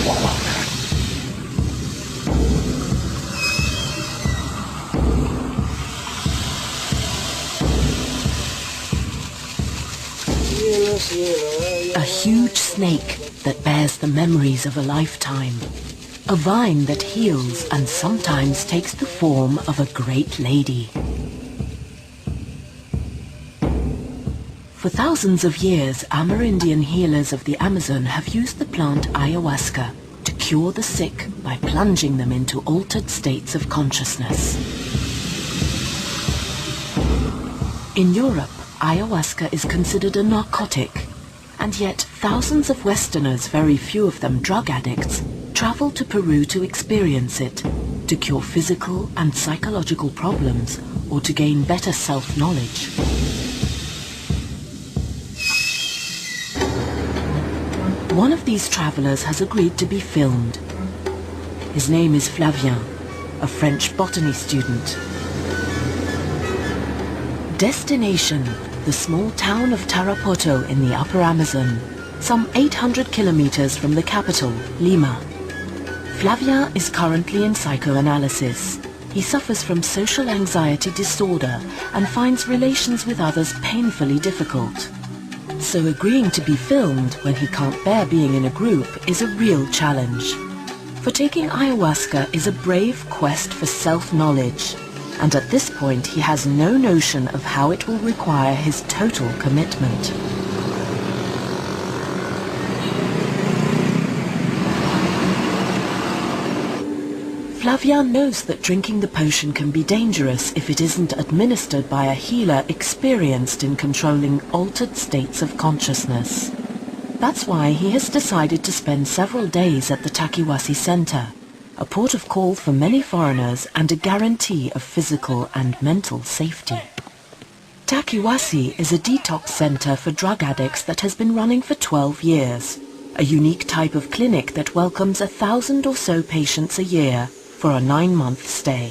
A huge snake that bears the memories of a lifetime. A vine that heals and sometimes takes the form of a great lady. For thousands of years, Amerindian healers of the Amazon have used the plant ayahuasca to cure the sick by plunging them into altered states of consciousness. In Europe, ayahuasca is considered a narcotic, and yet thousands of Westerners, very few of them drug addicts, travel to Peru to experience it, to cure physical and psychological problems, or to gain better self-knowledge. One of these travelers has agreed to be filmed. His name is Flavien, a French botany student. Destination: the small town of Tarapoto in the upper Amazon, some 800 kilometers from the capital, Lima. Flavien is currently in psychoanalysis. He suffers from social anxiety disorder and finds relations with others painfully difficult. So agreeing to be filmed when he can't bear being in a group is a real challenge. For taking ayahuasca is a brave quest for self-knowledge, and at this point he has no notion of how it will require his total commitment. Flavien knows that drinking the potion can be dangerous if it isn't administered by a healer experienced in controlling altered states of consciousness. That's why he has decided to spend several days at the Takiwasi Center, a port of call for many foreigners and a guarantee of physical and mental safety. Takiwasi is a detox center for drug addicts that has been running for 12 years, a unique type of clinic that welcomes 1,000 or so patients a year for a 9-month stay.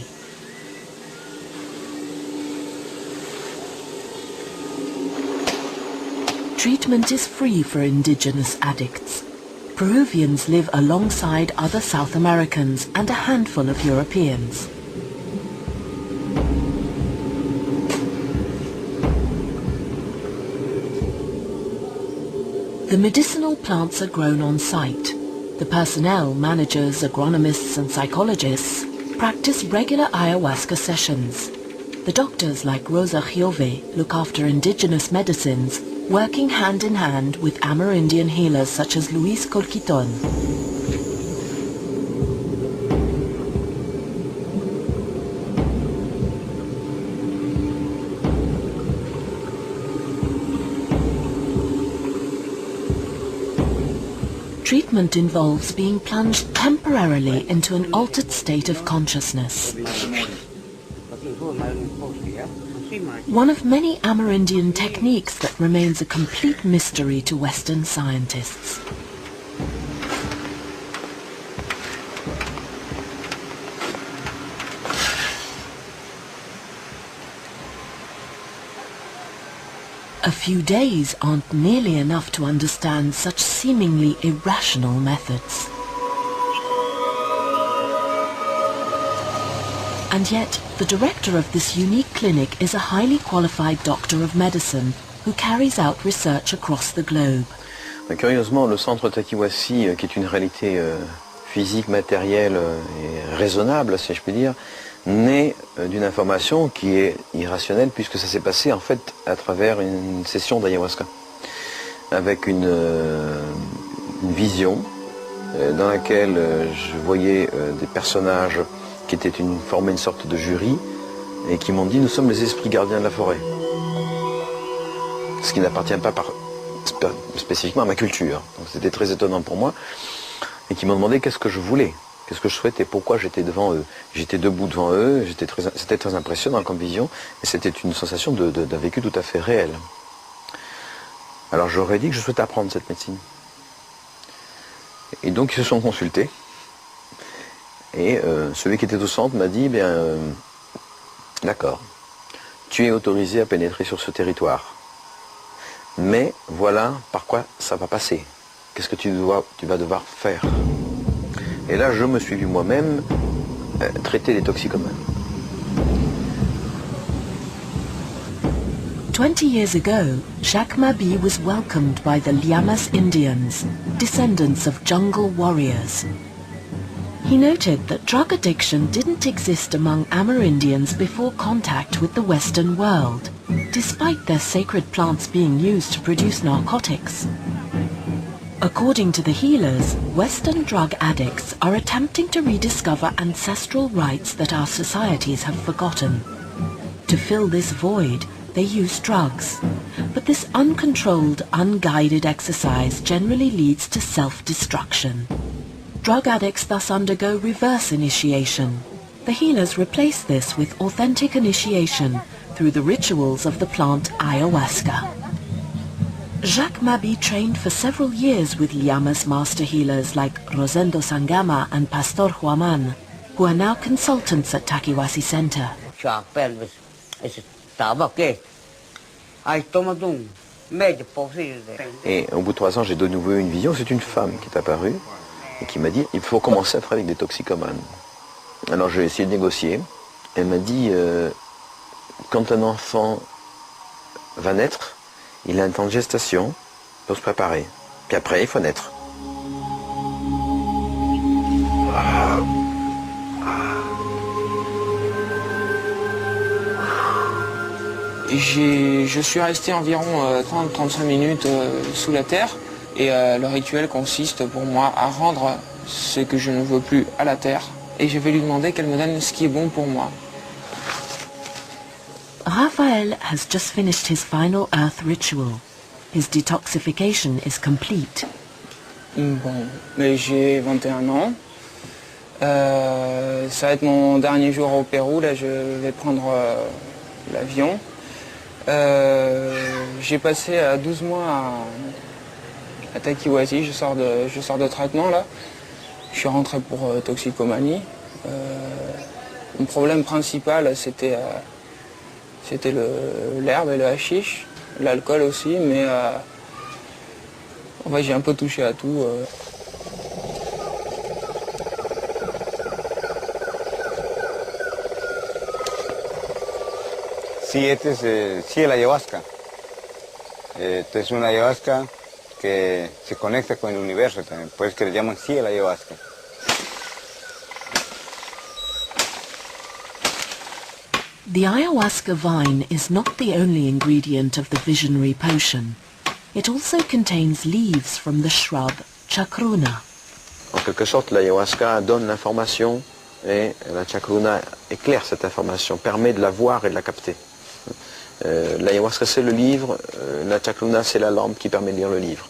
Treatment is free for indigenous addicts. Peruvians live alongside other South Americans and a handful of Europeans. The medicinal plants are grown on site. The personnel, managers, agronomists and psychologists practice regular ayahuasca sessions. The doctors like Rosa Giove look after indigenous medicines, working hand in hand with Amerindian healers such as Luis Colquiton. Treatment involves being plunged temporarily into an altered state of consciousness. One of many Amerindian techniques that remains a complete mystery to Western scientists. A few days aren't nearly enough to understand such seemingly irrational methods. And yet, the director of this unique clinic is a highly qualified doctor of medicine who carries out research across the globe. Curieusement, le centre Takiwasi, qui est une réalité physique, matérielle et raisonnable, si je puis dire, naît d'une information qui est irrationnelle puisque ça s'est passé en fait à travers une session d'ayahuasca avec une vision dans laquelle je voyais des personnages qui étaient formaient une sorte de jury et qui m'ont dit nous sommes les esprits gardiens de la forêt, ce qui n'appartient pas spécifiquement à ma culture, donc c'était très étonnant pour moi, et qui m'ont demandé qu'est-ce que je voulais. Qu'est-ce que je souhaitais, pourquoi j'étais devant eux. J'étais debout devant eux, c'était très impressionnant comme vision, et c'était une sensation d'un vécu tout à fait réel. Alors j'aurais dit que je souhaitais apprendre cette médecine. Et donc ils se sont consultés, et celui qui était au centre m'a dit, d'accord, tu es autorisé à pénétrer sur ce territoire, mais voilà par quoi ça va passer. Qu'est-ce que tu vas devoir faire? Et là, je me suis vu moi-même traiter les toxicomanes. 20 years ago, Jacques Mabi was welcomed by the Llamas Indians, descendants of jungle warriors. He noted that drug addiction didn't exist among Amerindians before contact with the Western world, despite their sacred plants being used to produce narcotics. According to the healers, Western drug addicts are attempting to rediscover ancestral rites that our societies have forgotten. To fill this void, they use drugs. But this uncontrolled, unguided exercise generally leads to self-destruction. Drug addicts thus undergo reverse initiation. The healers replace this with authentic initiation through the rituals of the plant ayahuasca. Jacques Mabi trained for several years with Llamas master healers like Rosendo Sangama and Pastor Huaman, who are now consultants at Takiwasi Center. Et au bout de 3 ans, j'ai de nouveau eu une vision. C'est une femme qui est apparue et qui m'a dit « il faut commencer à travailler avec des toxicomanes ». Alors j'ai essayé de négocier. Elle m'a dit quand un enfant va naître, il a un temps de gestation pour se préparer. Puis après, il faut naître. Je suis resté environ 30-35 minutes sous la terre et le rituel consiste pour moi à rendre ce que je ne veux plus à la terre et je vais lui demander qu'elle me donne ce qui est bon pour moi. Raphaël has just finished his final earth ritual. His detoxification is complete. Bon, mais j'ai 21 ans. Ça va être mon dernier jour au Pérou. Là, je vais prendre l'avion. J'ai passé 12 mois à Takiwasi, je sors de traitement là. Je suis rentré pour toxicomanie. Mon problème principal c'était l'herbe et le hashish, l'alcool aussi, mais en fait, j'ai un peu touché à tout. Sí, sí, el ayahuasca. Esto es una ayahuasca que se conecta con el universo también, por eso que le llaman sí el ayahuasca. The ayahuasca vine is not the only ingredient of the visionary potion. It also contains leaves from the shrub chacruna. En quelque sorte, l'ayahuasca donne l'information et la chacruna éclaire cette information, permet de la voir et de la capter. L'ayahuasca c'est le livre, la chacruna c'est la lampe qui permet de lire le livre.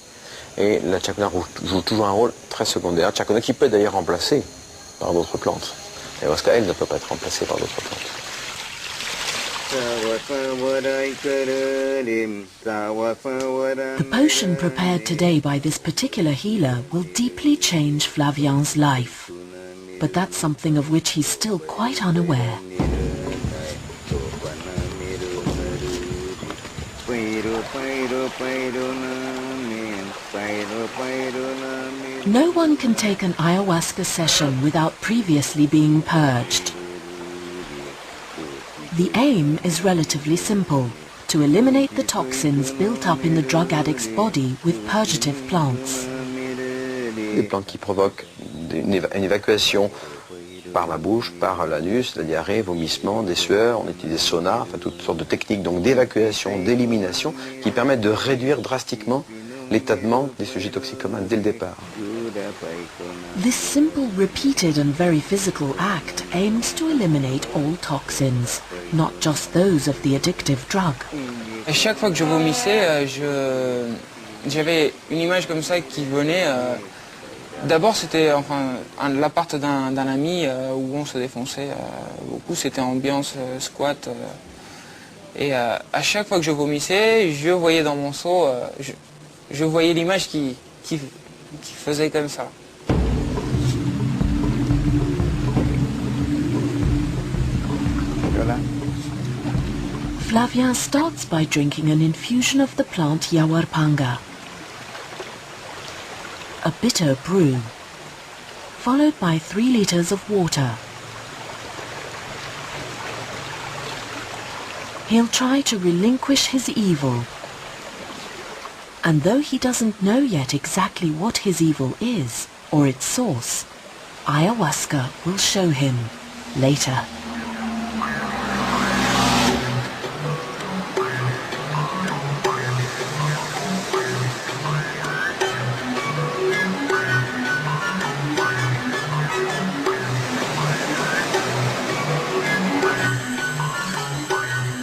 Et la chacruna joue toujours un rôle très secondaire, chacruna qui peut d'ailleurs remplacer par d'autres plantes. L'ayahuasca elle ne peut pas être remplacée par d'autres plantes. The potion prepared today by this particular healer will deeply change Flavian's life. But that's something of which he's still quite unaware. No one can take an ayahuasca session without previously being purged. The aim is relatively simple, to eliminate the toxins built up in the drug addict's body with purgative plants. Des plantes qui provoquent une évacuation par la bouche, par l'anus, la diarrhée, vomissement, des sueurs, on utilise des saunas, enfin toutes sortes de techniques donc d'évacuation, d'élimination qui permettent de réduire drastiquement l'état de manque des sujets toxicomanes dès le départ. This simple, repeated and very physical act aims to eliminate all toxins, not just those of the addictive drug. À chaque fois que je vomissais, j'avais une image comme ça qui venait. D'abord c'était l'appart d'un ami où on se défonçait beaucoup, c'était ambiance squat. Et à chaque fois que je vomissais, je voyais dans mon seau, je voyais l'image qui faisait comme ça. Flavien starts by drinking an infusion of the plant yawarpanga, a bitter brew. followed by 3 liters of water. He'll try to relinquish his evil. And though he doesn't know yet exactly what his evil is, or its source, ayahuasca will show him later.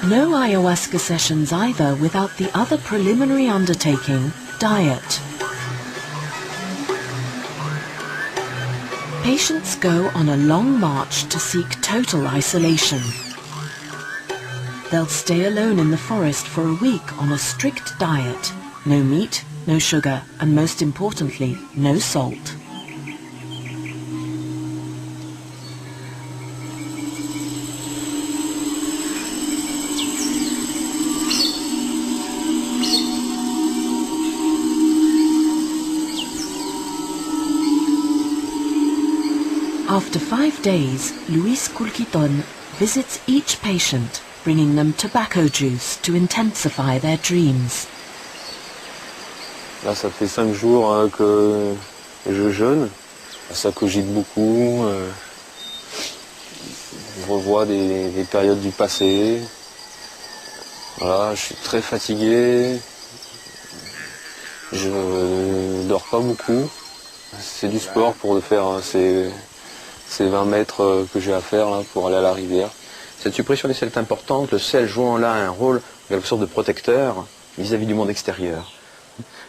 No ayahuasca sessions either without the other preliminary undertaking, diet. Patients go on a long march to seek total isolation. They'll stay alone in the forest for a week on a strict diet. No meat, no sugar, and most importantly, no salt. After 5 days, Luis Culquiton visits each patient, bringing them tobacco juice to intensify their dreams. Là, ça fait 5 jours que je jeûne. Ça cogite beaucoup. Je revois des périodes du passé. Voilà, je suis très fatigué. Je dors pas beaucoup. C'est du sport pour faire ces 20 mètres que j'ai à faire là, pour aller à la rivière. Cette suppression des sels est importante, le sel jouant là un rôle, quelque sorte de protecteur vis-à-vis du monde extérieur.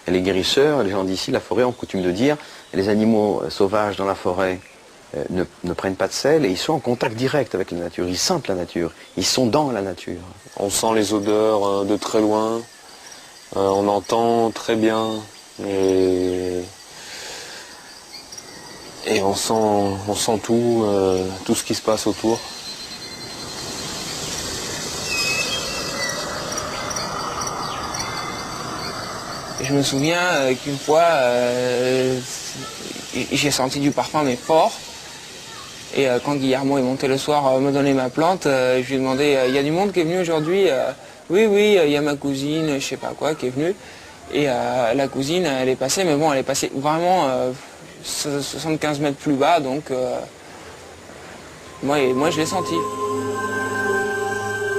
Et les guérisseurs, les gens d'ici, la forêt, ont coutume de dire, les animaux sauvages dans la forêt ne prennent pas de sel et ils sont en contact direct avec la nature, ils sentent la nature, ils sont dans la nature. On sent les odeurs de très loin, on entend très bien et on sent tout ce qui se passe autour. Je me souviens qu'une fois, j'ai senti du parfum mais fort. Et quand Guillermo est monté le soir me donner ma plante, je lui ai demandé, il y a du monde qui est venu aujourd'hui? Oui, il y a ma cousine, je sais pas quoi, qui est venue. Et la cousine, elle est passée, mais bon, elle est passée vraiment 75 mètres plus bas, donc moi je l'ai senti.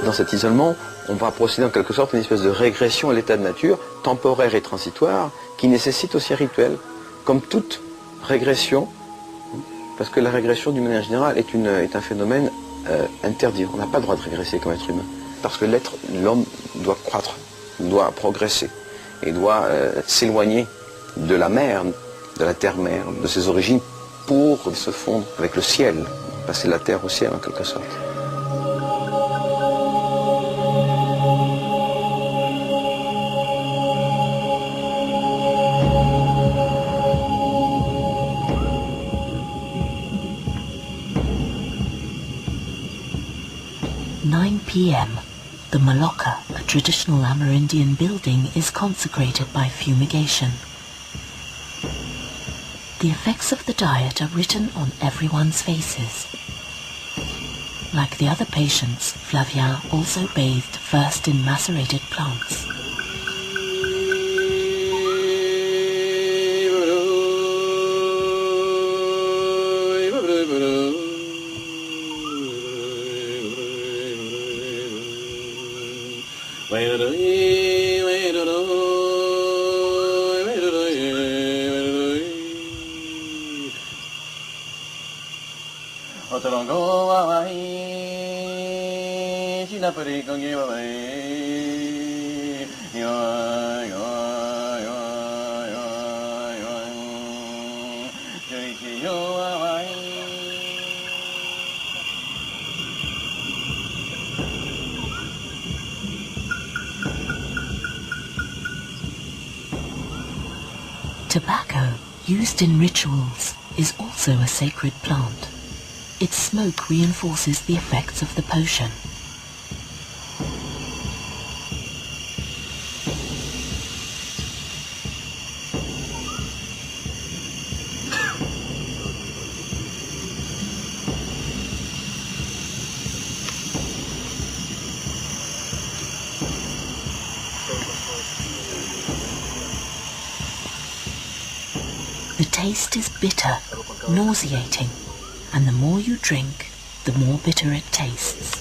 Dans cet isolement, on va procéder en quelque sorte à une espèce de régression à l'état de nature, temporaire et transitoire, qui nécessite aussi un rituel, comme toute régression, parce que la régression d'une manière générale est un phénomène interdit. On n'a pas le droit de régresser comme être humain, parce que l'homme doit croître, doit progresser, et doit s'éloigner de la mer, de la terre-mère, de ses origines, pour se fondre avec le ciel, passer de la terre au ciel en quelque sorte. p.m. The Maloca, a traditional Amerindian building, is consecrated by fumigation. The effects of the diet are written on everyone's faces. Like the other patients, Flavien also bathed first in macerated plants. Tobacco, used in rituals, is also a sacred plant. Its smoke reinforces the effects of the potion. The taste is bitter, nauseating, and the more you drink, the more bitter it tastes.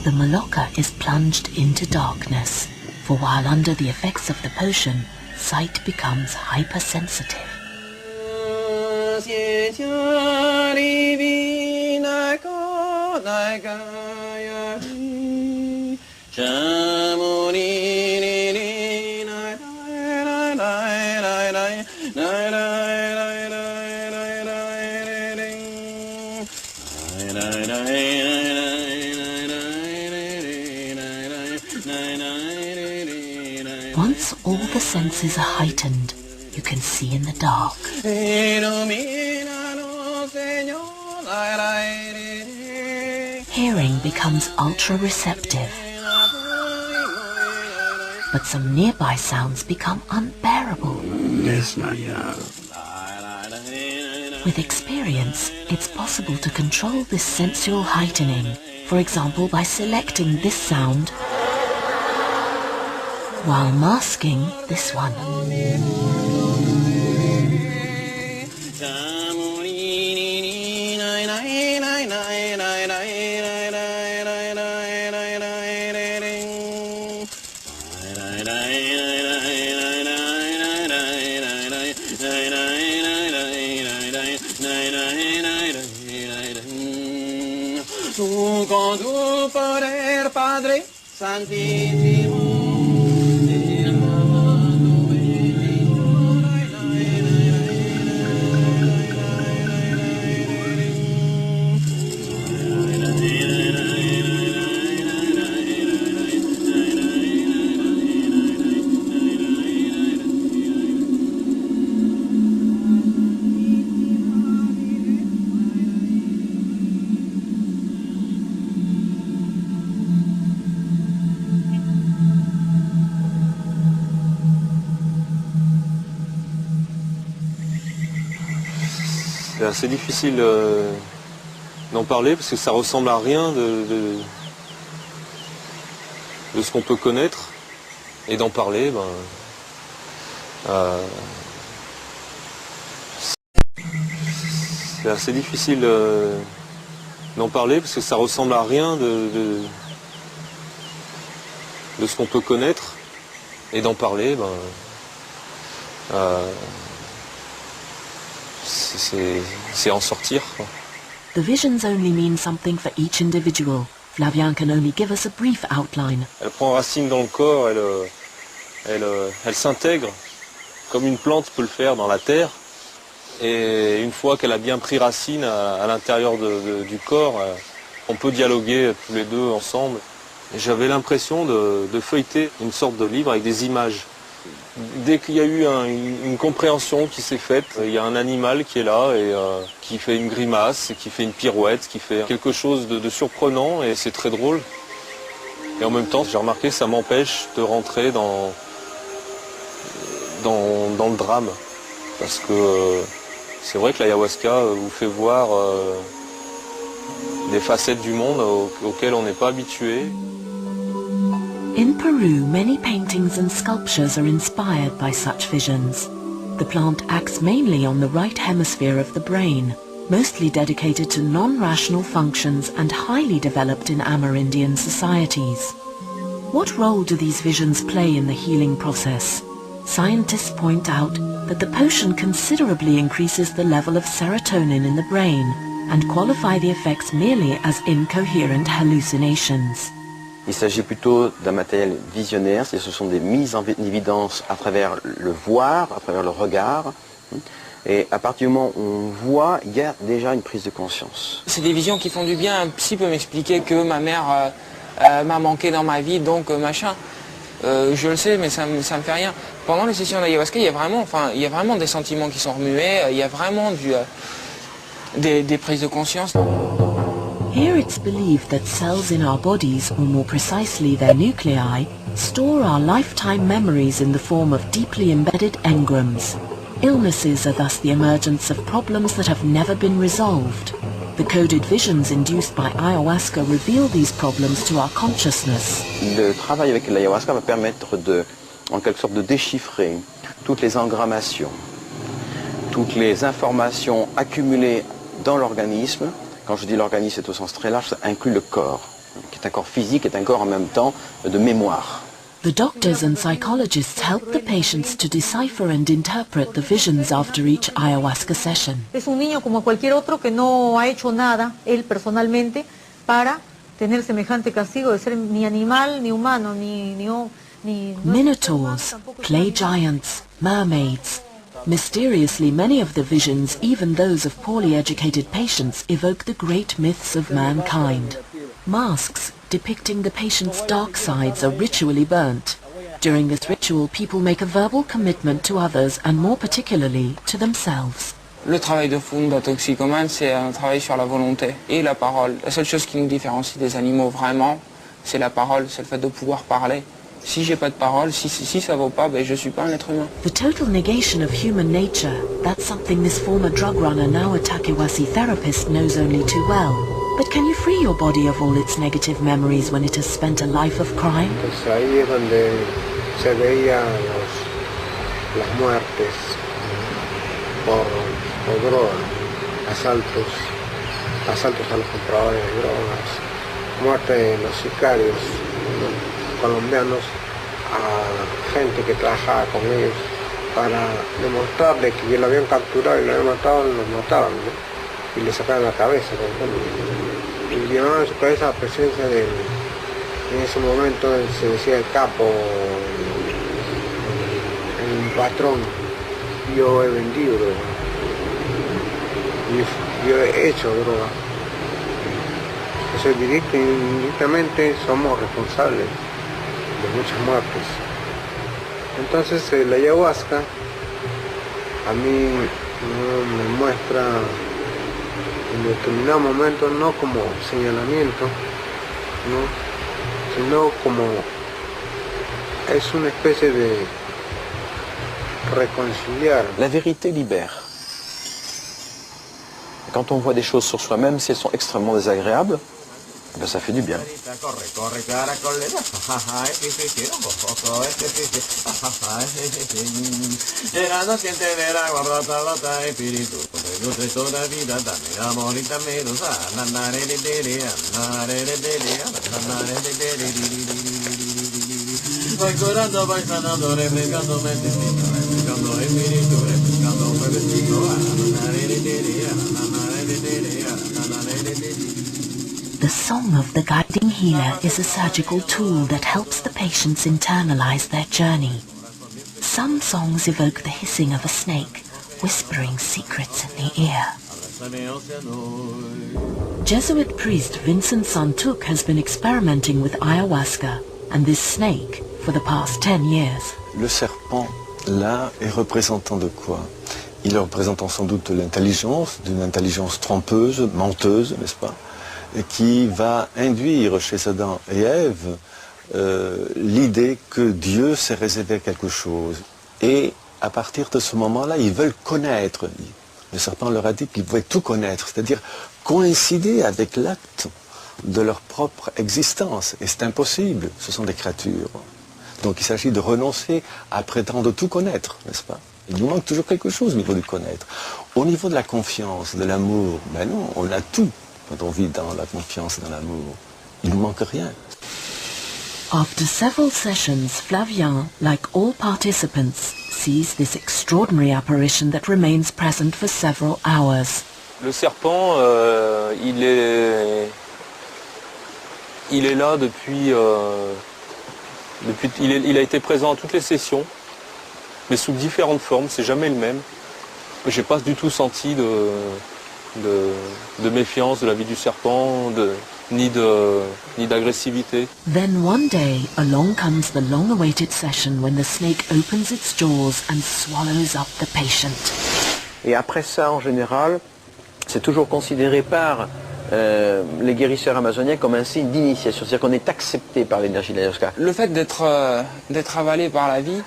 The Maloca is plunged into darkness, for while under the effects of the potion, sight becomes hypersensitive. Once all the senses are heightened, you can see in the dark. Hearing becomes ultra-receptive, but some nearby sounds become unbearable. With experience, it's possible to control this sensual heightening, for example by selecting this sound while masking this one. Con tu poder, Padre Santísimo. C'est assez difficile d'en parler parce que ça ressemble à rien de ce qu'on peut connaître, et d'en parler, c'est assez difficile d'en parler parce que ça ressemble à rien de ce qu'on peut connaître, et d'en parler, c'est en sortir, quoi. The visions only mean something for each individual. Flavien can only give us a brief outline. Elle prend racine dans le corps, elle s'intègre comme une plante peut le faire dans la terre. Et une fois qu'elle a bien pris racine à l'intérieur du corps, on peut dialoguer tous les deux ensemble. J'avais l'impression de feuilleter une sorte de livre avec des images. Dès qu'il y a eu une compréhension qui s'est faite, il y a un animal qui est là et qui fait une grimace, qui fait une pirouette, qui fait quelque chose de surprenant, et c'est très drôle. Et en même temps, j'ai remarqué que ça m'empêche de rentrer dans le drame. Parce que c'est vrai que l'ayahuasca vous fait voir des facettes du monde auxquelles on n'est pas habitué. In Peru, many paintings and sculptures are inspired by such visions. The plant acts mainly on the right hemisphere of the brain, mostly dedicated to non-rational functions and highly developed in Amerindian societies. What role do these visions play in the healing process? Scientists point out that the potion considerably increases the level of serotonin in the brain and qualify the effects merely as incoherent hallucinations. Il s'agit plutôt d'un matériel visionnaire, ce sont des mises en évidence à travers le voir, à travers le regard. Et à partir du moment où on voit, il y a déjà une prise de conscience. C'est des visions qui font du bien. Un psy peut m'expliquer que ma mère m'a manqué dans ma vie, donc machin. Je le sais, mais ça me fait rien. Pendant les sessions d'ayahuasca, il y a vraiment des sentiments qui sont remués, il y a vraiment des prises de conscience. Here it's believed that cells in our bodies, or more precisely their nuclei, store our lifetime memories in the form of deeply embedded engrams. Illnesses are thus the emergence of problems that have never been resolved. The coded visions induced by ayahuasca reveal these problems to our consciousness. Le travail avec l'ayahuasca va permettre en quelque sorte de déchiffrer toutes les engrammations, toutes les informations accumulées dans l'organisme. Quand je dis l'organisme, c'est au sens très large, ça inclut le corps, qui est un corps physique et un corps en même temps de mémoire. The doctors and psychologists help the patients to decipher and interpret the visions after each ayahuasca session. Es un niño como cualquier otro que no ha hecho nada, él personalmente, para tener semejante castigo de ser ni animal, ni humano, ni Minotaurs, clay giants, mermaids. Mysteriously, many of the visions, even those of poorly educated patients, evoke the great myths of mankind. Masks depicting the patient's dark sides are ritually burnt. During this ritual, people make a verbal commitment to others and more particularly to themselves. Le travail de fond d'un toxicomane, c'est un travail sur la volonté et la parole. La seule chose qui nous différencie des animaux vraiment, c'est la parole, c'est le fait de pouvoir parler. Si j'ai pas de parole, si ça vaut pas, ben je suis pas un être humain. The total negation of human nature, that's something this former drug runner, now a Takewasi therapist, knows only too well. But can you free your body of all its negative memories when it has spent a life of crime? Entonces ahí es donde se veían las muertes por droga, asaltos a los compradores de drogas, muerte de los sicarios colombianos a gente que trabajaba con ellos para demostrarle que lo habían capturado y lo habían matado, los mataban, ¿no? Y le sacaban la cabeza, por ejemplo. Y llevaban a su cabeza la presencia en ese momento se decía el capo, el patrón, yo he vendido droga, yo he hecho droga. Entonces directo y indirectamente somos responsables de muchas muertes. Entonces la ayahuasca a mí me muestra en determinado momento no como señalamiento, ¿no? Sino como es una especie de reconciliar. La vérité libère. Quand on voit des choses sur soi-même, si elles sont extrêmement désagréables, ben ça fait du bien. The song of the guiding healer is a surgical tool that helps the patients internalize their journey. Some songs evoke the hissing of a snake, whispering secrets in the ear. Jesuit priest Vincent Santuk has been experimenting with ayahuasca and this snake for the past 10 years. Le serpent, là, est représentant de quoi? Il est représentant sans doute de l'intelligence, d'une intelligence trompeuse, menteuse, n'est-ce pas? Qui va induire chez Adam et Ève l'idée que Dieu s'est réservé quelque chose. Et à partir de ce moment-là, ils veulent connaître. Le serpent leur a dit qu'ils pouvaient tout connaître, c'est-à-dire coïncider avec l'acte de leur propre existence. Et c'est impossible, ce sont des créatures. Donc il s'agit de renoncer à prétendre tout connaître, n'est-ce pas? Il nous manque toujours quelque chose au niveau du connaître. Au niveau de la confiance, de l'amour, ben non, on a tout. Quand on vit dans la confiance, dans l'amour, il ne manque rien. After several sessions, Flavien, like all participants, sees this extraordinary apparition that remains present for several hours. Le serpent, il est là depuis il a été présent à toutes les sessions, mais sous différentes formes, c'est jamais le même. J'ai pas du tout senti de méfiance de la vie du serpent, ni d'agressivité. Then one day, along comes the long-awaited session when the snake opens its jaws and swallows up the patient. Et après ça, en général, c'est toujours considéré par les guérisseurs amazoniens comme un signe d'initiation, c'est-à-dire qu'on est accepté par l'énergie de l'ayahuasca. Le fait d'être avalé par la vie,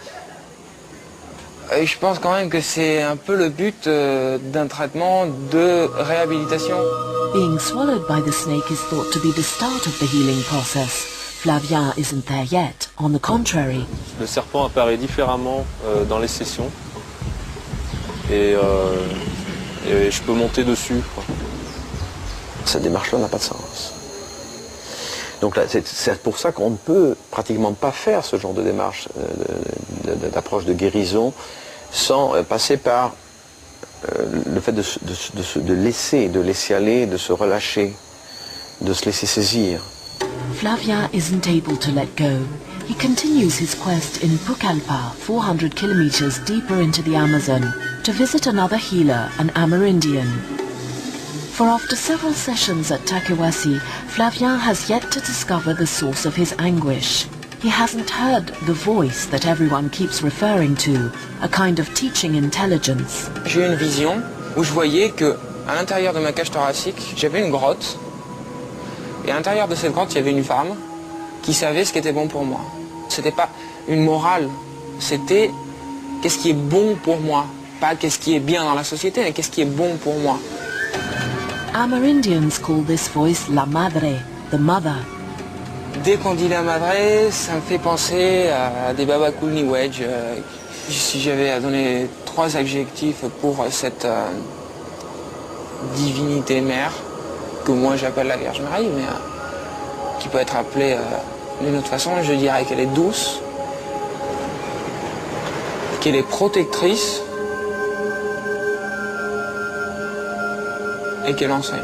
Je pense quand même que c'est un peu le but d'un traitement de réhabilitation. Being swallowed by the snake is thought to be the start of the healing process. Flavien isn't there yet, on the contrary. Le serpent apparaît différemment dans les sessions et je peux monter dessus, quoi. Cette démarche-là n'a pas de sens. Donc là, c'est pour ça qu'on ne peut pratiquement pas faire ce genre de démarche, d'approche de guérison, sans passer par le fait de laisser aller, de se relâcher, de se laisser saisir. Flavien isn't able to let go. He continues his quest in Pucallpa, 400 kilometers deeper into the Amazon, to visit another healer, an Amerindian. For after several sessions at Takewasi, Flavien has yet to discover the source of his anguish. He hasn't heard the voice that everyone keeps referring to, a kind of teaching intelligence. J'ai eu une vision où je voyais que à l'intérieur de ma cage thoracique, j'avais une grotte. Et à l'intérieur de cette grotte, il y avait une femme qui savait ce qui était bon pour moi. C'était pas une morale, c'était qu'est-ce qui est bon pour moi. Pas qu'est-ce qui est bien dans la société, mais qu'est-ce qui est bon pour moi. Amerindians call this voice La Madre, the mother. Dès qu'on dit La Madre, ça me fait penser à des Babakul New Age. Si j'avais à donner 3 adjectifs pour cette divinité mère, que moi j'appelle la Vierge Marie, mais qui peut être appelée d'une autre façon, je dirais qu'elle est douce, qu'elle est protectrice et qu'elle enseigne.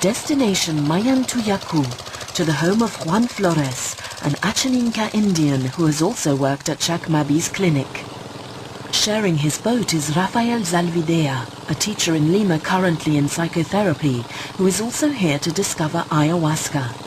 Destination Mayantuyacu, to the home of Juan Flores, an Achaninka Indian who has also worked at Chacmabi's clinic. Sharing his boat is Rafael Zalvidea, a teacher in Lima currently in psychotherapy, who is also here to discover ayahuasca.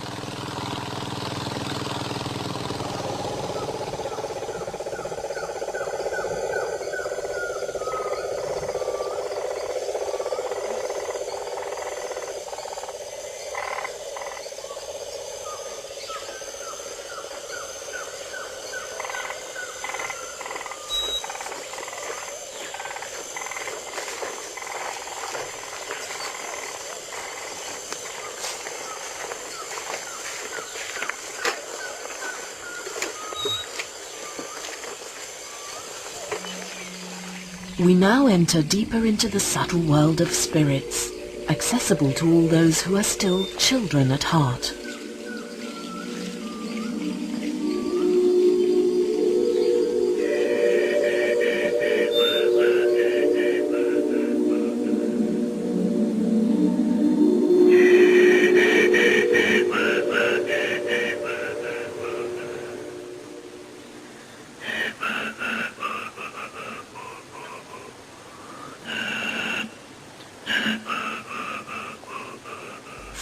We now enter deeper into the subtle world of spirits, accessible to all those who are still children at heart.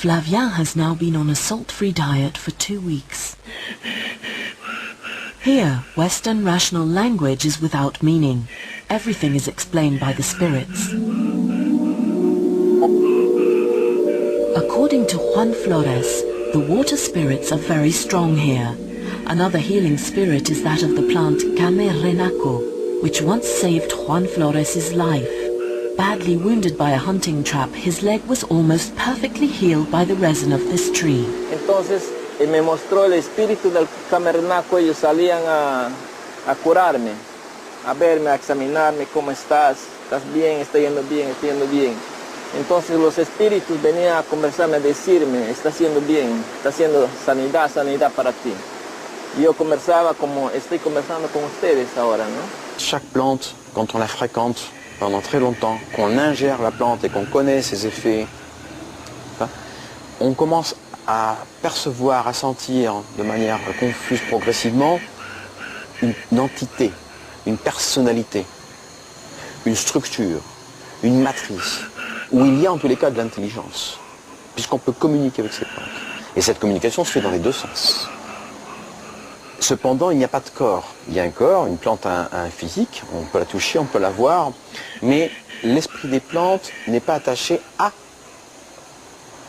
Flavien has now been on a salt-free diet for 2 weeks. Here, Western rational language is without meaning. Everything is explained by the spirits. According to Juan Flores, the water spirits are very strong here. Another healing spirit is that of the plant Kame Renaco, which once saved Juan Flores' life. Badly wounded by a hunting trap, his leg was almost perfectly healed by the resin of this tree. Entonces me mostró el espíritu del camernaco, ellos salían a curarme, a verme, a examinarme, ¿cómo estás? ¿Estás bien? ¿Está yendo bien? ¿Está yendo bien? Entonces los espíritus venían a conversarme, a decirme, está haciendo bien, está haciendo sanidad, sanidad para ti. Y yo conversaba como estoy conversando con ustedes ahora, ¿no? Chaque plante, quand on la fréquente pendant très longtemps, qu'on ingère la plante et qu'on connaît ses effets, on commence à percevoir, à sentir de manière confuse progressivement une entité, une personnalité, une structure, une matrice, où il y a en tous les cas de l'intelligence, puisqu'on peut communiquer avec ces plantes. Et cette communication se fait dans les deux sens. Cependant, il n'y a pas de corps. Il y a un corps, une plante a un physique, on peut la toucher, on peut la voir, mais l'esprit des plantes n'est pas attaché à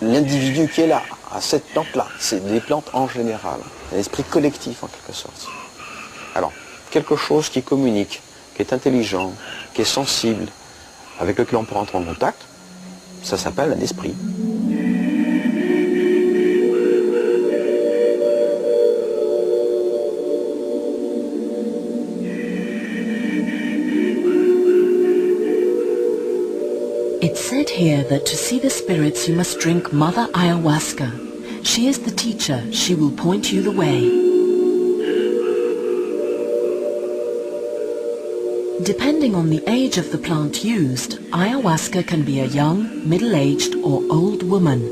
l'individu qui est là, à cette plante-là. C'est des plantes en général, un esprit collectif en quelque sorte. Alors, quelque chose qui communique, qui est intelligent, qui est sensible, avec lequel on peut rentrer en contact, ça s'appelle un esprit. It's said here that to see the spirits you must drink Mother Ayahuasca. She is the teacher, she will point you the way. Depending on the age of the plant used, ayahuasca can be a young, middle-aged or old woman.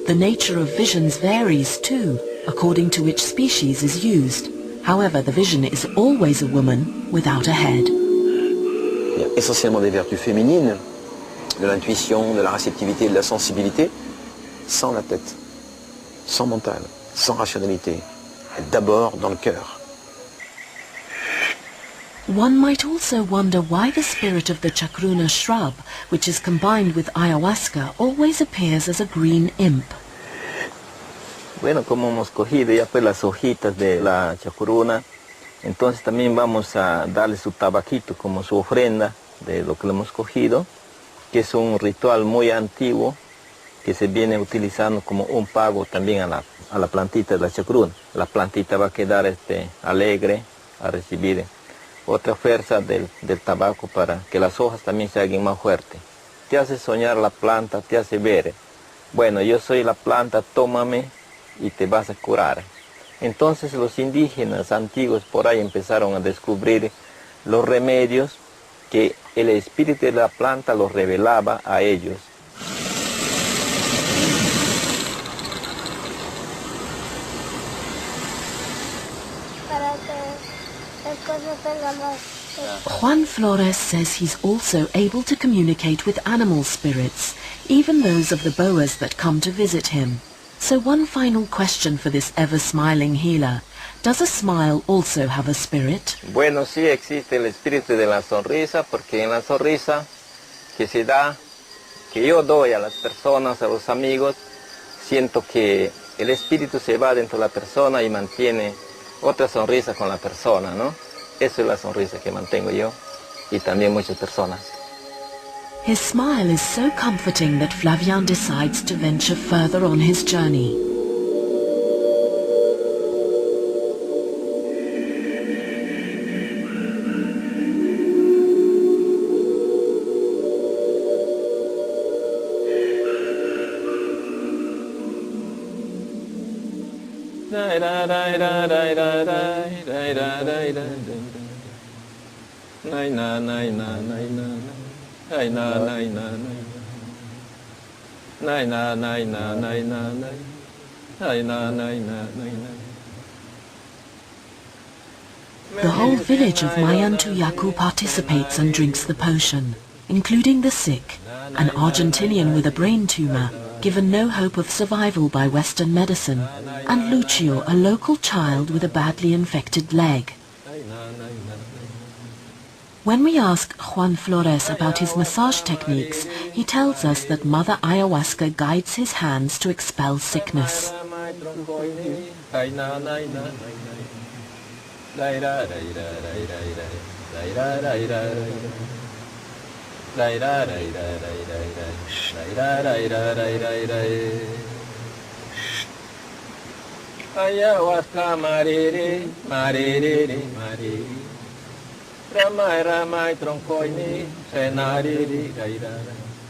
The nature of visions varies too, according to which species is used. However, the vision is always a woman without a head. Il y a essentiellement des vertus féminines, de l'intuition, de la réceptivité, de la sensibilité, sans la tête, sans mental, sans rationalité, et d'abord dans le cœur. One might also wonder why the spirit of the chacruna shrub, which is combined with ayahuasca, always appears as a green imp. Bueno, como hemos cogido ya pues las hojitas de la chacruna, entonces también vamos a darle su tabaquito como su ofrenda de lo que le hemos cogido, que es un ritual muy antiguo que se viene utilizando como un pago también a la plantita de la chacruna. La plantita va a quedar alegre a recibir otra fuerza del tabaco para que las hojas también se hagan más fuertes. Te hace soñar la planta, te hace ver, bueno, yo soy la planta, tómame y te vas a curar. Entonces los indígenas antiguos por ahí empezaron a descubrir los remedios que el espíritu de la planta los revelaba a ellos. Juan Flores says he's also able to communicate with animal spirits, even those of the boas that come to visit him. So one final question for this ever-smiling healer. Does a smile also have a spirit? Bueno, sí existe el espíritu de la sonrisa, porque en la sonrisa que se da, que yo doy a las personas, a los amigos, siento que el espíritu se va dentro de la persona y mantiene otra sonrisa con la persona, ¿no? Esa es la sonrisa que mantengo yo y también muchas personas. His smile is so comforting that Flavian decides to venture further on his journey. The whole village of Mayantuyacu participates and drinks the potion, including the sick, an Argentinian with a brain tumor, given no hope of survival by Western medicine, and Lucio, a local child with a badly infected leg. When we ask Juan Flores about his massage techniques, he tells us that Mother Ayahuasca guides his hands to expel sickness. Ayahuasca marere, marere, marere.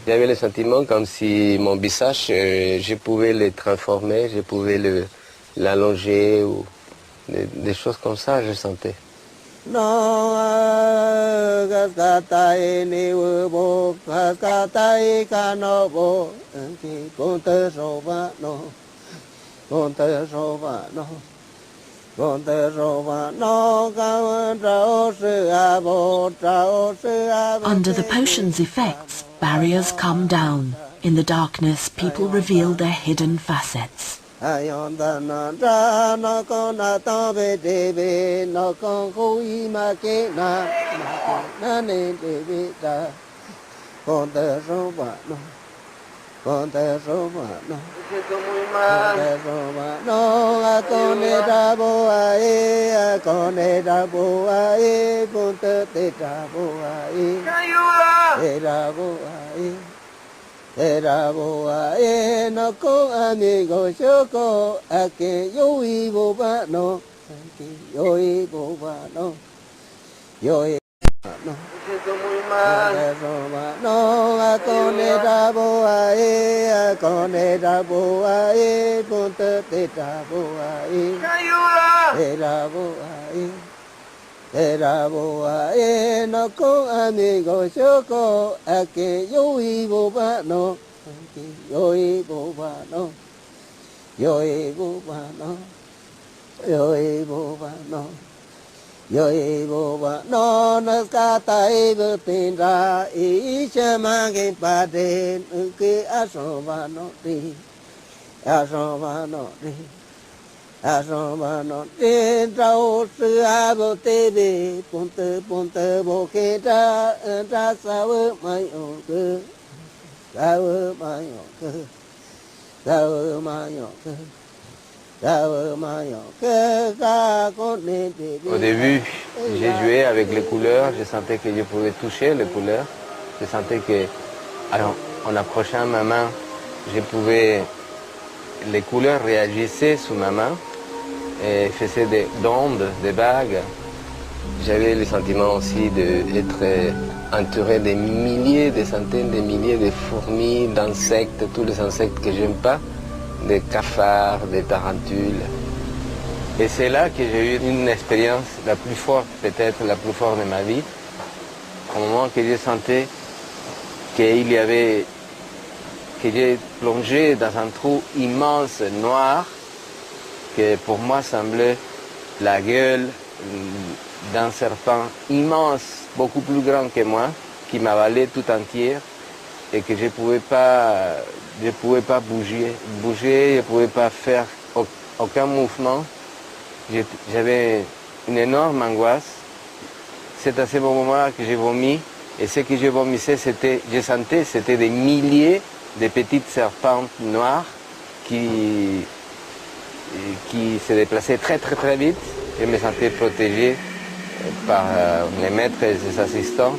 J'avais le sentiment comme si mon visage, je pouvais le transformer, je pouvais l'allonger ou des choses comme ça, je sentais. Under the potion's effects, barriers come down. In the darkness, people reveal their hidden facets. ayonda nanda no kona tobe debe no kon hui makena makena ne debe da konta roba no konta roba no konta roba no akone da boa e konta te da boa e te da boa e era boa e no ko amigo shoko ake yoi boba no ake yoi boba no yoi no no akone da boa e punta te da boa e era boa e no ko amigo shoko ake yoi boba no ake yoi boba no yoi boba no yoi boba no yoi boba no naskatai butinda e shamangi paden ke asova no ti asomano trao sabo tebe ponte boketa ta sawe mai o ke sawe mai o ke sawe mai o ke sawe mai o ke ka kone tebe. Au début, j'ai joué avec les couleurs, je sentais que je pouvais toucher les couleurs, je sentais que alors, en approchant ma main, je pouvais les couleurs réagissaient sur ma main et faisaient des ondes, des vagues. J'avais le sentiment aussi d'être entouré de milliers, des centaines de milliers de fourmis, d'insectes, tous les insectes que j'aime pas, des cafards, des tarentules. Et c'est là que j'ai eu une expérience la plus forte, peut-être la plus forte de ma vie, au moment que je sentais qu'il y avait que j'ai plongé dans un trou immense, noir, que pour moi semblait la gueule d'un serpent immense, beaucoup plus grand que moi, qui m'avalait tout entière et que je ne pouvais pas bouger, je ne pouvais pas faire aucun mouvement. J'avais une énorme angoisse. C'est à ce moment-là que j'ai vomi et ce que je vomissais, je sentais c'était des milliers de petites serpentes noires qui se déplaçaient très très très vite. Je me sentais protégé par mes maîtres et ses assistants.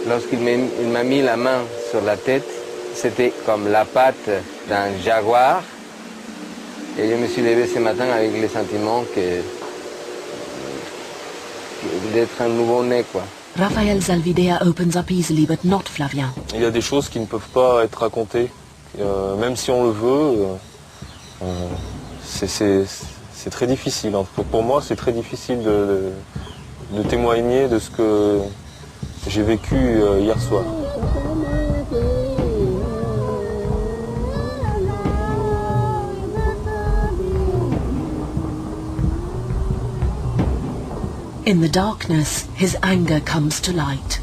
Lorsqu'il m'a mis la main sur la tête, c'était comme la patte d'un jaguar. Et je me suis levé ce matin avec le sentiment d'être un nouveau-né, quoi. Raphael Zalvidea opens up easily, but not Flavien. Il y a des choses qui ne peuvent pas être racontées. Même si on le veut, c'est très difficile. Pour moi, c'est très difficile de témoigner de ce que j'ai vécu hier soir. In the darkness, his anger comes to light.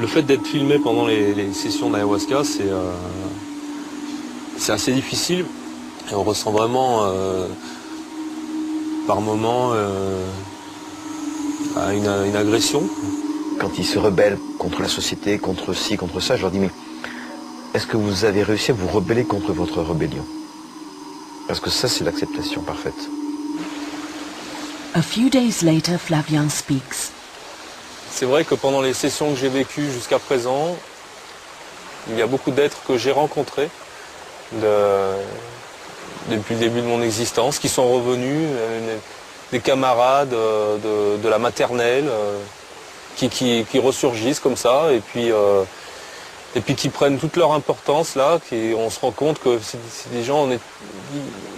Le fait d'être filmé pendant les sessions d'ayahuasca, c'est assez difficile. Et on ressent vraiment par moments une agression. Quand ils se rebellent contre la société, contre ci, contre ça, je leur dis mais est-ce que vous avez réussi à vous rebeller contre votre rébellion? Parce que ça, c'est l'acceptation parfaite. A few days later, Flavien speaks. C'est vrai que pendant les sessions que j'ai vécues jusqu'à présent, il y a beaucoup d'êtres que j'ai rencontrés depuis le début de mon existence, qui sont revenus, des camarades de la maternelle, qui ressurgissent comme ça. Et puis puis qui prennent toute leur importance là, on se rend compte que c'est des gens,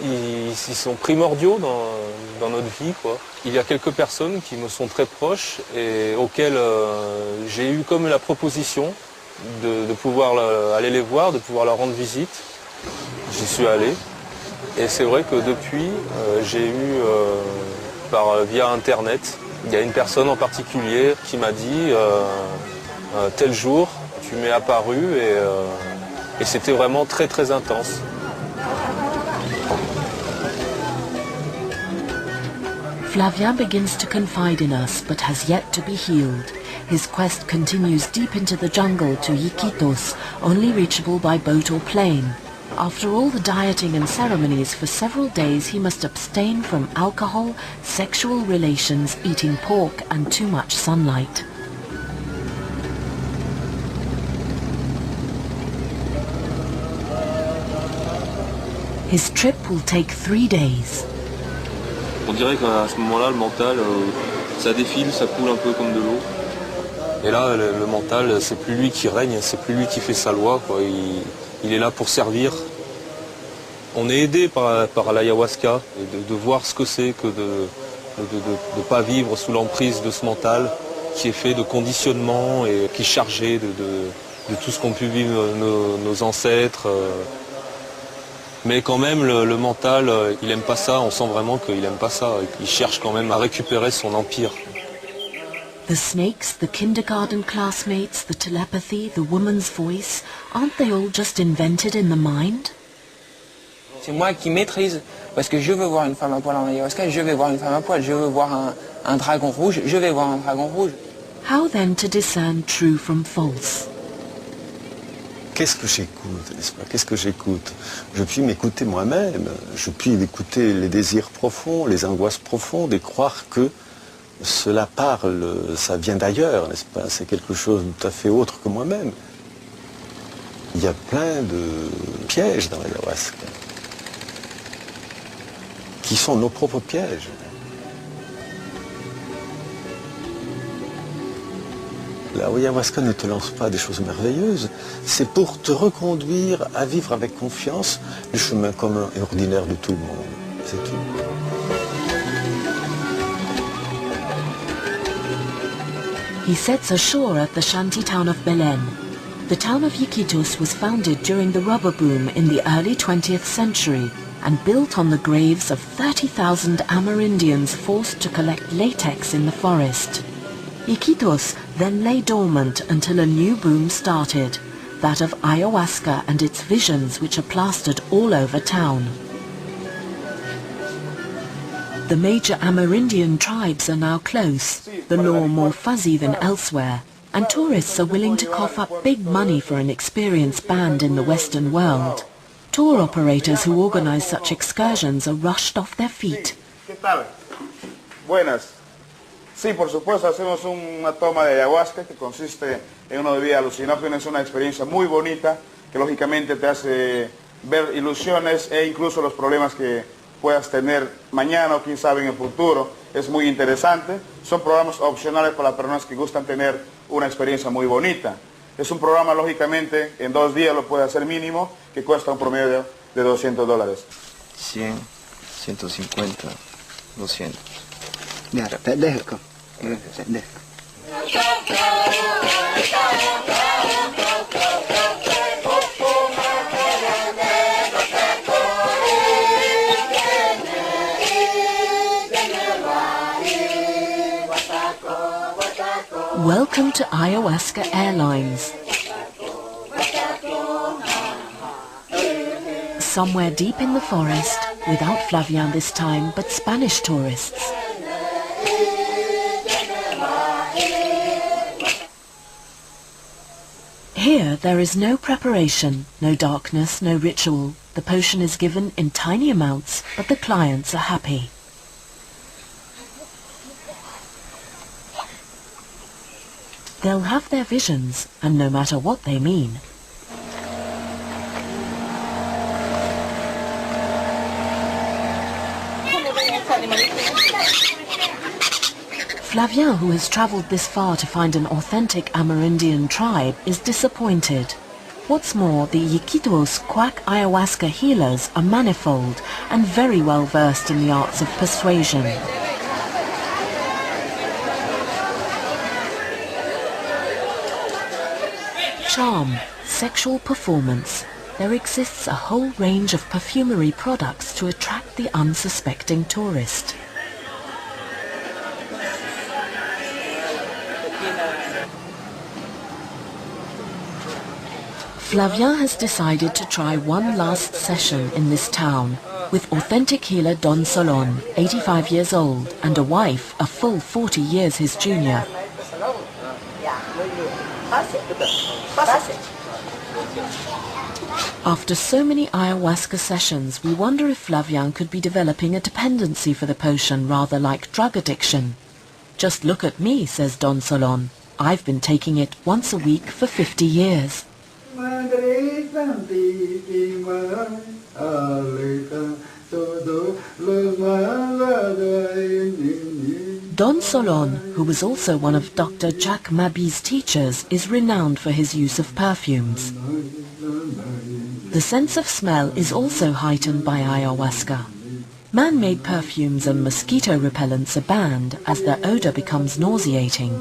ils sont primordiaux dans notre vie, quoi. Il y a quelques personnes qui me sont très proches et auxquelles j'ai eu comme la proposition de pouvoir aller les voir, de pouvoir leur rendre visite. J'y suis allé et c'est vrai que depuis j'ai eu via internet, il y a une personne en particulier qui m'a dit tel jour tu m'es apparu et c'était vraiment très très intense. Flavien begins to confide in us but has yet to be healed. His quest continues deep into the jungle to Iquitos, only reachable by boat or plane. After all the dieting and ceremonies, for several days he must abstain from alcohol, sexual relations, eating pork and too much sunlight. His trip will take 3 days. On dirait qu'à ce moment-là, le mental, ça défile, ça coule un peu comme de l'eau. Et là, le mental, c'est plus lui qui règne, c'est plus lui qui fait sa loi, quoi. Il est là pour servir. On est aidé par l'ayahuasca, et de voir ce que c'est que de ne pas vivre sous l'emprise de ce mental qui est fait de conditionnement et qui est chargé de tout ce qu'ont pu vivre nos ancêtres. Mais quand même, le mental, il n'aime pas ça, on sent vraiment qu'il n'aime pas ça, il cherche quand même à récupérer son empire. The snakes, the kindergarten classmates, the telepathy, the woman's voice, aren't they all just invented in the mind? C'est moi qui maîtrise, parce que je veux voir une femme à poil en ayahuasca, je vais voir une femme à poil, je veux voir un dragon rouge, je vais voir un dragon rouge. How then to discern true from false? Qu'est-ce que j'écoute, n'est-ce pas? Qu'est-ce que j'écoute? Je puis m'écouter moi-même, je puis écouter les désirs profonds, les angoisses profondes et croire que cela parle, ça vient d'ailleurs, n'est-ce pas? C'est quelque chose de tout à fait autre que moi-même. Il y a plein de pièges dans l'ayahuasca, qui sont nos propres pièges. La ayahuasca ne te lance pas des choses merveilleuses, c'est pour te reconduire à vivre avec confiance le chemin commun et ordinaire de tout le monde. C'est tout. He sets ashore at the shanty town of Belén. The town of Iquitos was founded during the rubber boom in the early 20th century and built on the graves of 30,000 Amerindians forced to collect latex in the forest. Iquitos then lay dormant until a new boom started, that of ayahuasca and its visions which are plastered all over town. The major Amerindian tribes are now close, the law more fuzzy than elsewhere, and tourists are willing to cough up big money for an experienced band in the Western world. Tour operators who organize such excursions are rushed off their feet. ¿Qué tal? Buenas. Sí, por supuesto, hacemos una toma de ayahuasca que consiste en una bebida alucinógena. Es una experiencia muy bonita que lógicamente te hace ver ilusiones e incluso los problemas que puedas tener mañana o quién sabe en el futuro. Es muy interesante. Son programas opcionales para las personas que gustan tener una experiencia muy bonita. Es un programa, lógicamente, en 2 días lo puede hacer mínimo, que cuesta un promedio de $200. 100, 150, 200. Ya, déjalo. Welcome to Ayahuasca Airlines. Somewhere deep in the forest, without Flavien this time, but Spanish tourists. Here there is no preparation, no darkness, no ritual. The potion is given in tiny amounts, but the clients are happy. They'll have their visions, and no matter what they mean. Flavien, who has travelled this far to find an authentic Amerindian tribe, is disappointed. What's more, the Iquitos quack ayahuasca healers are manifold and very well versed in the arts of persuasion. Charm, sexual performance. There exists a whole range of perfumery products to attract the unsuspecting tourist. Flavien has decided to try one last session in this town with authentic healer Don Solon, 85 years old, and a wife a full 40 years his junior. After so many ayahuasca sessions, we wonder if Flavien could be developing a dependency for the potion rather like drug addiction. Just look at me, says Don Solon. I've been taking it once a week for 50 years. Don Solon, who was also one of Dr. Jack Mabi's teachers, is renowned for his use of perfumes. The sense of smell is also heightened by ayahuasca. Man-made perfumes and mosquito repellents are banned as their odor becomes nauseating.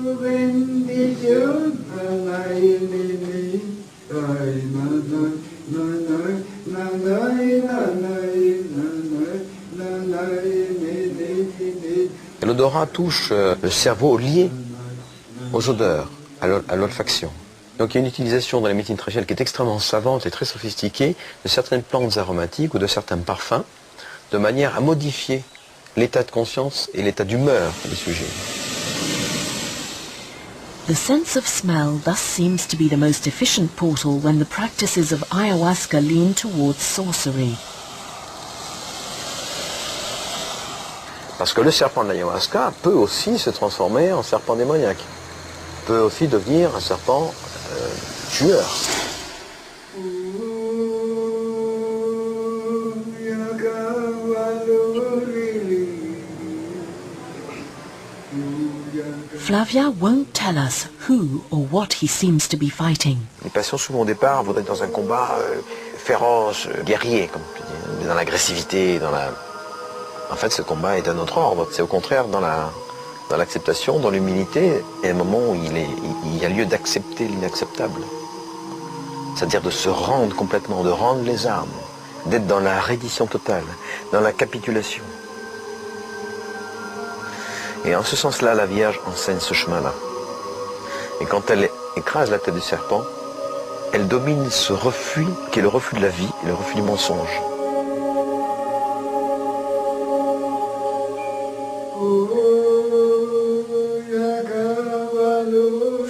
L'odorat touche le cerveau lié aux odeurs, à l'olfaction. Donc il y a une utilisation dans la médecine traditionnelle qui est extrêmement savante et très sophistiquée de certaines plantes aromatiques ou de certains parfums, de manière à modifier l'état de conscience et l'état d'humeur des sujets. The sense of smell thus seems to be the most efficient portal when the practices of ayahuasca lean towards sorcery. Parce que le serpent de l'ayahuasca peut aussi se transformer en serpent démoniaque, peut aussi devenir un serpent tueur. Flavia won't tell us who or what he seems to be fighting. Les patients souvent au départ voudraient être dans un combat féroce, guerrier, comme tu dis, dans l'agressivité, dans la... En fait, ce combat est d'un autre ordre. C'est au contraire dans l'acceptation, dans l'humilité, et un moment où il y a lieu d'accepter l'inacceptable. C'est-à-dire de se rendre complètement, de rendre les armes, d'être dans la reddition totale, dans la capitulation. Et en ce sens-là, la Vierge enseigne ce chemin-là. Et quand elle écrase la tête du serpent, elle domine ce refus qui est le refus de la vie et le refus du mensonge.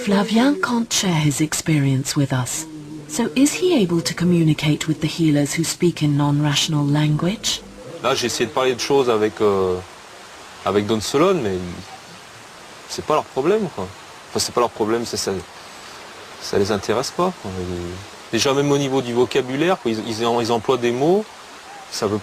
Flavien can't share his experience with us. So is he able to communicate with the healers who speak in non-rational language? Là, j'ai essayé de parler de choses avec Don Solon, mais c'est pas leur problème, quoi. Enfin, c'est pas leur problème, ça les intéresse pas, quoi. Déjà, même au niveau du vocabulaire, quoi, ils emploient des mots, ça veut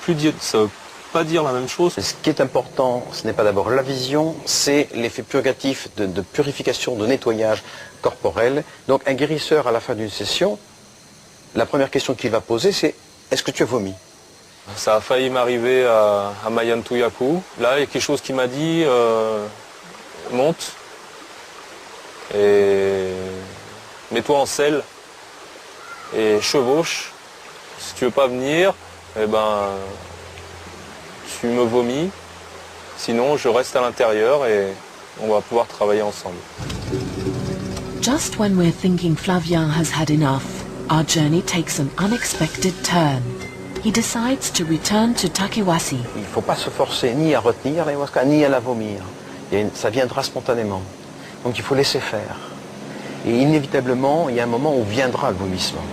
pas dire la même chose. Ce qui est important, ce n'est pas d'abord la vision, c'est l'effet purgatif de purification, de nettoyage corporel. Donc un guérisseur à la fin d'une session, la première question qu'il va poser, c'est « Est-ce que tu as vomi ?» Ça a failli m'arriver à Mayantuyaku. Là, il y a quelque chose qui m'a dit monte et mets-toi en selle et chevauche. Si tu veux pas venir, eh ben, tu me vomis. Sinon, je reste à l'intérieur et on va pouvoir travailler ensemble. Just when we're thinking Flavien has had enough, our journey takes an unexpected turn. He decides to return to Takewasi. Il ne faut pas se forcer ni à retenir l'ayahuasca, ni à la vomir. Ça viendra spontanément. Donc il faut laisser faire. Et inévitablement, il y a un moment où viendra le vomissement.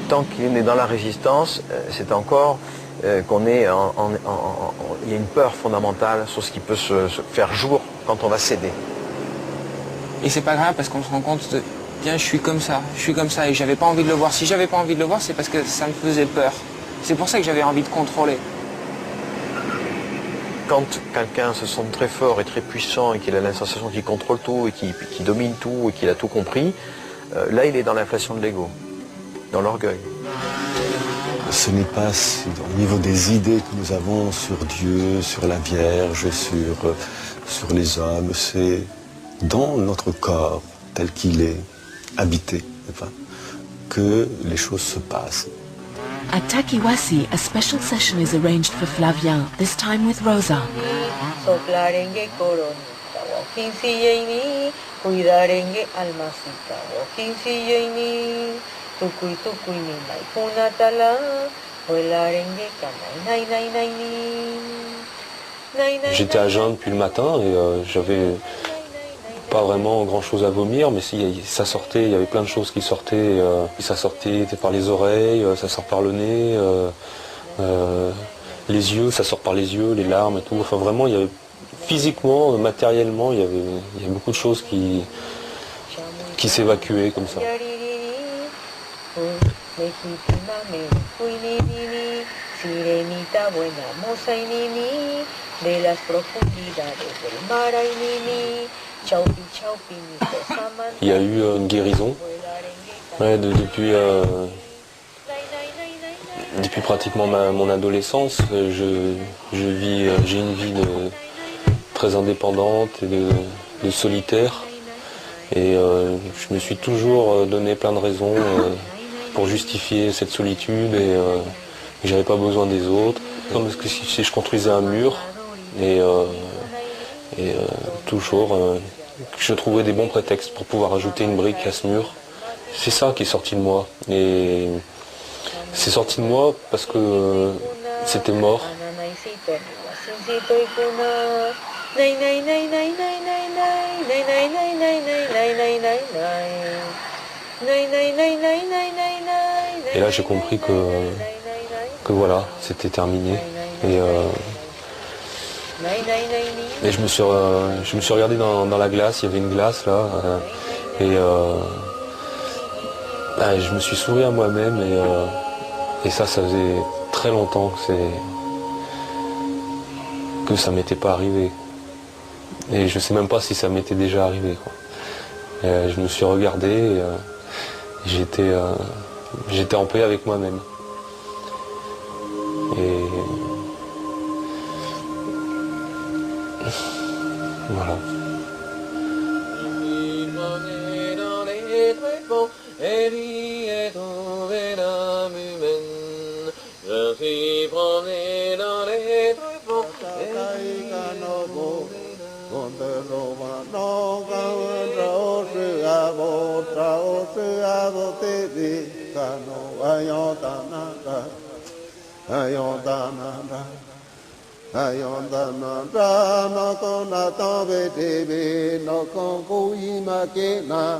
Tant qu'il est dans la résistance, c'est encore qu'on est il y a une peur fondamentale sur ce qui peut se faire jour quand on va céder. Et c'est pas grave parce qu'on se rend compte de bien je suis comme ça et j'avais pas envie de le voir. Si j'avais pas envie de le voir, c'est parce que ça me faisait peur. C'est pour ça que j'avais envie de contrôler. Quand quelqu'un se sent très fort et très puissant et qu'il a la sensation qu'il contrôle tout et qu'il domine tout et qu'il a tout compris, là il est dans l'inflation de l'ego. dans l'orgueil. Ce n'est pas au niveau des idées que nous avons sur Dieu, sur la Vierge, sur les hommes, c'est dans notre corps tel qu'il est habité, que les choses se passent. At Takiwasi, a special session is arranged for Flavia, this time with Rosa. Soplarengue coronita, wakinsiyeini, cuidarengue almasita, wakinsiyeini, tukui tukui ni mai punatala, huelarengue kanai nai nai nai. J'étais à jeun depuis le matin et j'avais pas vraiment grand chose à vomir, mais ça sortait, il y avait plein de choses qui sortaient. Ça sortait par les oreilles, ça sort par le nez, les yeux, ça sort par les yeux, les larmes et tout. Enfin vraiment, il y avait, physiquement, matériellement, il y avait beaucoup de choses qui s'évacuaient comme ça. Il y a eu une guérison depuis pratiquement mon adolescence. J'ai une vie très indépendante et de solitaire. Et je me suis toujours donné plein de raisons pour justifier cette solitude et que j'avais pas besoin des autres. Comme si je construisais un mur et toujours je trouvais des bons prétextes pour pouvoir ajouter une brique à ce mur. C'est ça qui est sorti de moi. Et c'est sorti de moi parce que c'était mort. Et là j'ai compris que voilà, c'était terminé. Et je me suis regardé dans la glace, il y avait une glace là, je me suis souri à moi-même et ça faisait très longtemps que ça m'était pas arrivé. Et je sais même pas si ça m'était déjà arrivé, quoi. Je me suis regardé et j'étais en paix avec moi-même. Et voilà. Ayondana no kona tobe tebe no kon kuima ke na